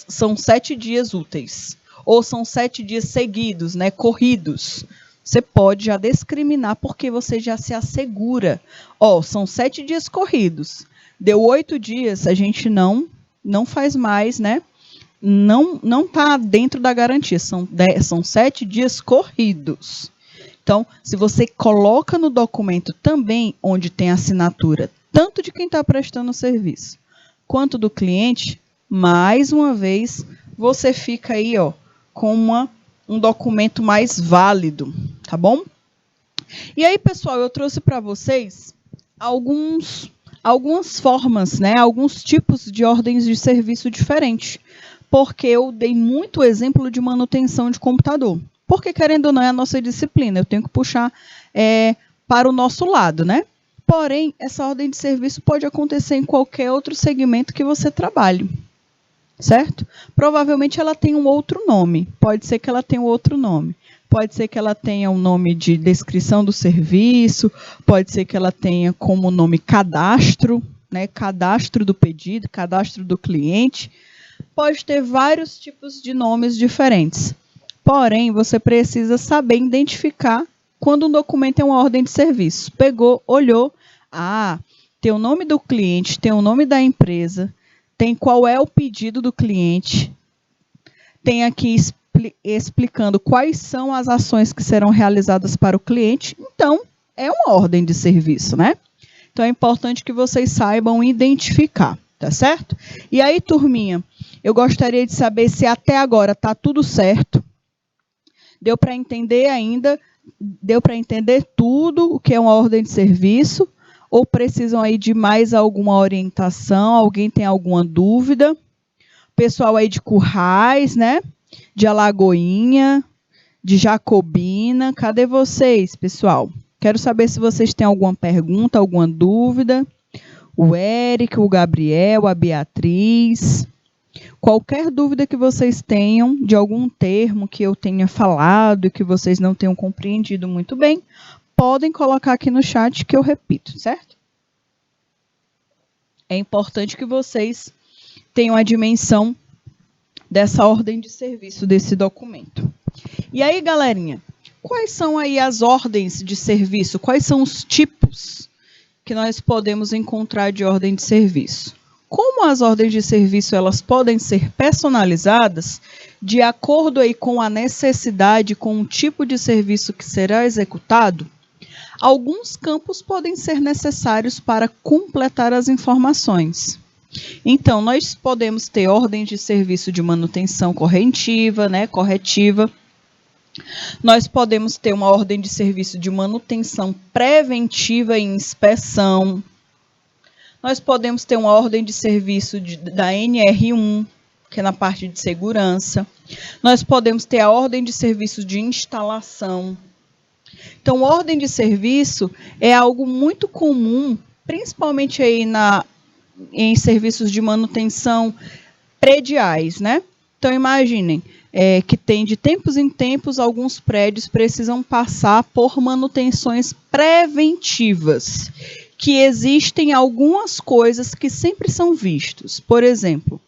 são 7 dias úteis. Ou são 7 dias seguidos, né, corridos. Você pode já discriminar, porque você já se assegura. Ó, são 7 dias corridos. Deu 8 dias, a gente não faz mais, né? Não está dentro da garantia. São 7 dias corridos. Então, se você coloca no documento também onde tem assinatura, tanto de quem está prestando o serviço, quanto do cliente, mais uma vez, você fica aí, ó, com um documento mais válido, tá bom? E aí, pessoal, eu trouxe para vocês algumas formas, né, alguns tipos de ordens de serviço diferentes, porque eu dei muito exemplo de manutenção de computador. Porque, querendo ou não, é a nossa disciplina, eu tenho que puxar para o nosso lado, né? Porém, essa ordem de serviço pode acontecer em qualquer outro segmento que você trabalhe, certo? Provavelmente ela tem um outro nome, pode ser que ela tenha um outro nome. Pode ser que ela tenha um nome de descrição do serviço, pode ser que ela tenha como nome cadastro, né? Cadastro do pedido, cadastro do cliente. Pode ter vários tipos de nomes diferentes. Porém, você precisa saber identificar quando um documento é uma ordem de serviço. Pegou, olhou, tem o nome do cliente, tem o nome da empresa, tem qual é o pedido do cliente, tem aqui explicando quais são as ações que serão realizadas para o cliente. Então, é uma ordem de serviço, né? Então, é importante que vocês saibam identificar, tá certo? E aí, turminha, eu gostaria de saber se até agora está tudo certo. Deu para entender ainda? Deu para entender tudo o que é uma ordem de serviço? Ou precisam aí de mais alguma orientação? Alguém tem alguma dúvida? Pessoal aí de Currais, né? De Alagoinha, de Jacobina. Cadê vocês, pessoal? Quero saber se vocês têm alguma pergunta, alguma dúvida. O Érico, o Gabriel, a Beatriz. Qualquer dúvida que vocês tenham de algum termo que eu tenha falado e que vocês não tenham compreendido muito bem, podem colocar aqui no chat que eu repito, certo? É importante que vocês tenham a dimensão dessa ordem de serviço desse documento. E aí, galerinha, quais são aí as ordens de serviço? Quais são os tipos que nós podemos encontrar de ordem de serviço? Como as ordens de serviço elas podem ser personalizadas de acordo aí com a necessidade, com o tipo de serviço que será executado, alguns campos podem ser necessários para completar as informações. Então, nós podemos ter ordens de serviço de manutenção corretiva, corretiva. Nós podemos ter uma ordem de serviço de manutenção preventiva e inspeção. Nós podemos ter uma ordem de serviço da NR1, que é na parte de segurança. Nós podemos ter a ordem de serviço de instalação. Então, ordem de serviço é algo muito comum, principalmente aí em serviços de manutenção prediais, né? Então, imaginem que tem de tempos em tempos, alguns prédios precisam passar por manutenções preventivas, que existem algumas coisas que sempre são vistos. Por exemplo,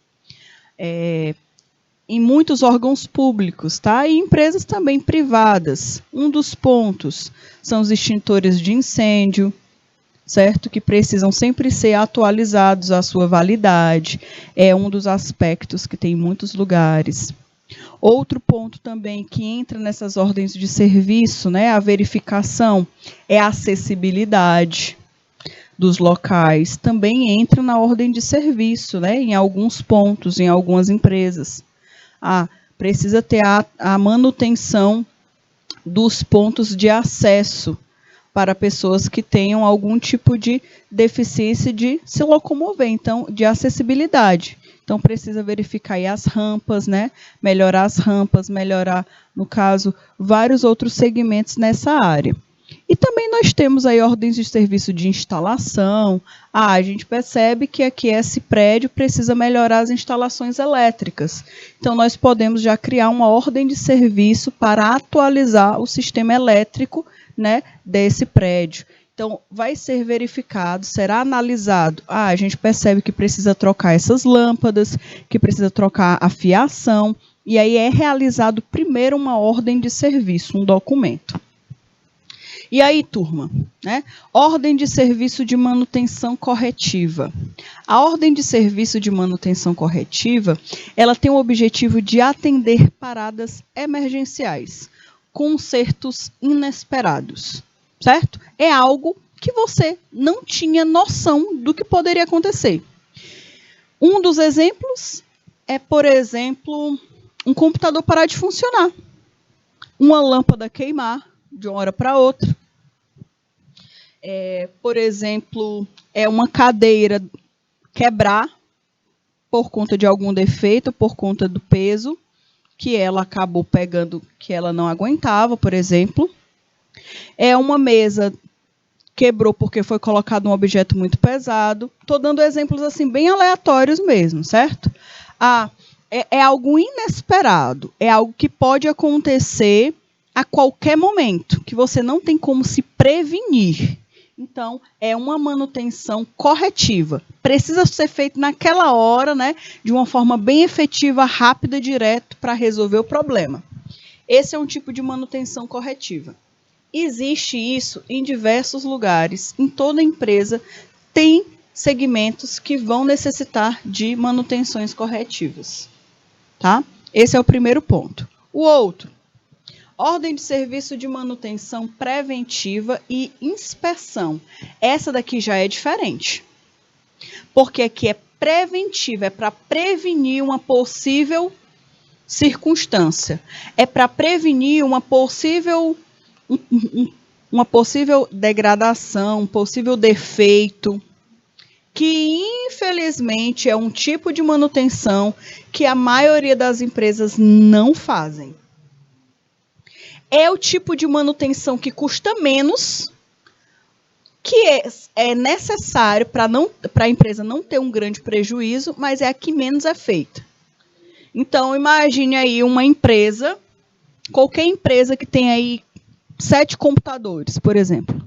em muitos órgãos públicos, tá? E empresas também privadas. Um dos pontos são os extintores de incêndio, certo? Que precisam sempre ser atualizados à sua validade. É um dos aspectos que tem em muitos lugares. Outro ponto também que entra nessas ordens de serviço, a verificação, é a acessibilidade dos locais. Também entra na ordem de serviço, em alguns pontos, em algumas empresas. Precisa ter a manutenção dos pontos de acesso para pessoas que tenham algum tipo de deficiência de se locomover, então, de acessibilidade. Então, precisa verificar aí as rampas, melhorar as rampas, melhorar, no caso, vários outros segmentos nessa área. E também nós temos aí ordens de serviço de instalação. A gente percebe que aqui esse prédio precisa melhorar as instalações elétricas. Então, nós podemos já criar uma ordem de serviço para atualizar o sistema elétrico, desse prédio. Então, vai ser verificado, será analisado. A gente percebe que precisa trocar essas lâmpadas, que precisa trocar a fiação, e aí é realizado primeiro uma ordem de serviço, um documento. E aí, turma, ordem de serviço de manutenção corretiva. A ordem de serviço de manutenção corretiva, ela tem o objetivo de atender paradas emergenciais, consertos inesperados, certo? É algo que você não tinha noção do que poderia acontecer. Um dos exemplos é, por exemplo, um computador parar de funcionar, uma lâmpada queimar de uma hora para outra. Por exemplo, uma cadeira quebrar por conta de algum defeito, por conta do peso que ela acabou pegando, que ela não aguentava, por exemplo. Uma mesa quebrou porque foi colocado um objeto muito pesado. Estou dando exemplos assim bem aleatórios mesmo, certo? É algo inesperado, é algo que pode acontecer a qualquer momento, que você não tem como se prevenir. Então, é uma manutenção corretiva. Precisa ser feito naquela hora, de uma forma bem efetiva, rápida, direto, para resolver o problema. Esse é um tipo de manutenção corretiva. Existe isso em diversos lugares. Em toda empresa tem segmentos que vão necessitar de manutenções corretivas. Tá? Esse é o primeiro ponto. O outro, ordem de serviço de manutenção preventiva e inspeção. Essa daqui já é diferente. Porque aqui é preventiva, é para prevenir uma possível circunstância. É para prevenir uma possível degradação, um possível defeito, que infelizmente é um tipo de manutenção que a maioria das empresas não fazem. É o tipo de manutenção que custa menos, que é necessário para a empresa não ter um grande prejuízo, mas é a que menos é feita. Então, imagine aí uma empresa, qualquer empresa que tem aí 7 computadores, por exemplo.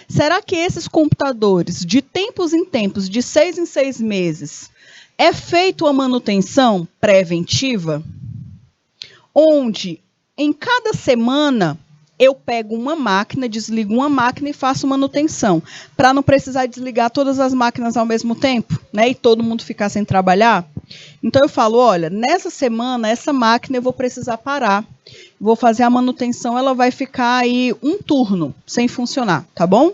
Será que esses computadores, de tempos em tempos, de 6 em 6 meses, é feita uma manutenção preventiva? Onde em cada semana, eu pego uma máquina, desligo uma máquina e faço manutenção, para não precisar desligar todas as máquinas ao mesmo tempo, né? E todo mundo ficar sem trabalhar. Então eu falo, olha, nessa semana, essa máquina eu vou precisar parar. Vou fazer a manutenção, ela vai ficar aí um turno sem funcionar, tá bom?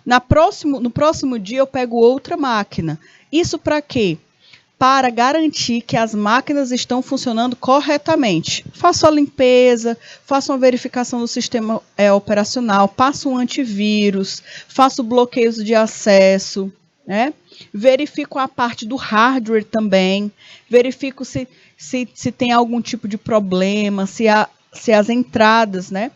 No próximo dia eu pego outra máquina. Isso para quê? Para garantir que as máquinas estão funcionando corretamente. Faço a limpeza, faço uma verificação do sistema operacional, passo um antivírus, faço bloqueios de acesso, né? Verifico a parte do hardware também, verifico se tem algum tipo de problema, se as entradas, né?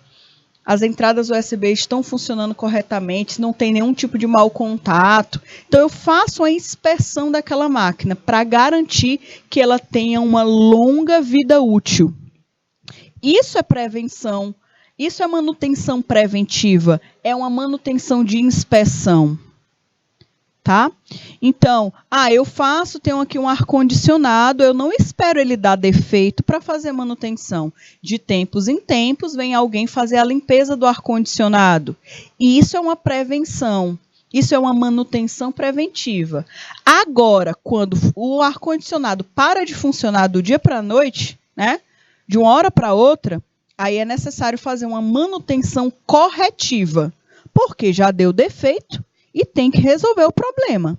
As entradas USB estão funcionando corretamente, não tem nenhum tipo de mau contato. Então, eu faço a inspeção daquela máquina para garantir que ela tenha uma longa vida útil. Isso é prevenção, isso é manutenção preventiva, é uma manutenção de inspeção. Tá? Então, eu tenho aqui um ar-condicionado, eu não espero ele dar defeito para fazer manutenção. De tempos em tempos, vem alguém fazer a limpeza do ar-condicionado. E isso é uma prevenção, isso é uma manutenção preventiva. Agora, quando o ar-condicionado para de funcionar do dia para a noite, né, de uma hora para outra, aí é necessário fazer uma manutenção corretiva, porque já deu defeito, e tem que resolver o problema.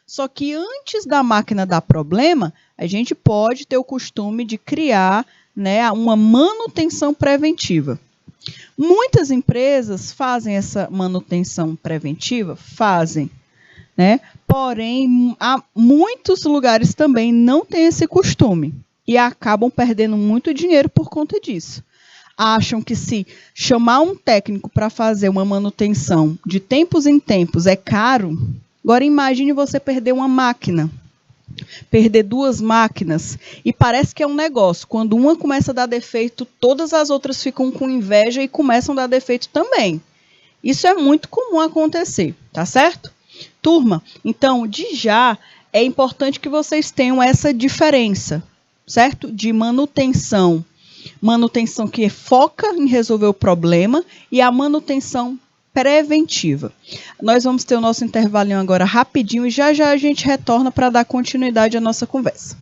Só que antes da máquina dar problema, a gente pode ter o costume de criar, né, uma manutenção preventiva. Muitas empresas fazem essa manutenção preventiva? Fazem, né? Porém, há muitos lugares também não têm esse costume e acabam perdendo muito dinheiro por conta disso. Acham que se chamar um técnico para fazer uma manutenção de tempos em tempos é caro. Agora imagine você perder uma máquina, perder 2 máquinas, e parece que é um negócio. Quando uma começa a dar defeito, todas as outras ficam com inveja e começam a dar defeito também. Isso é muito comum acontecer, tá certo? Turma, então, de já, é importante que vocês tenham essa diferença, certo? De manutenção. Manutenção que foca em resolver o problema e a manutenção preventiva. Nós vamos ter o nosso intervalinho agora rapidinho e já a gente retorna para dar continuidade à nossa conversa.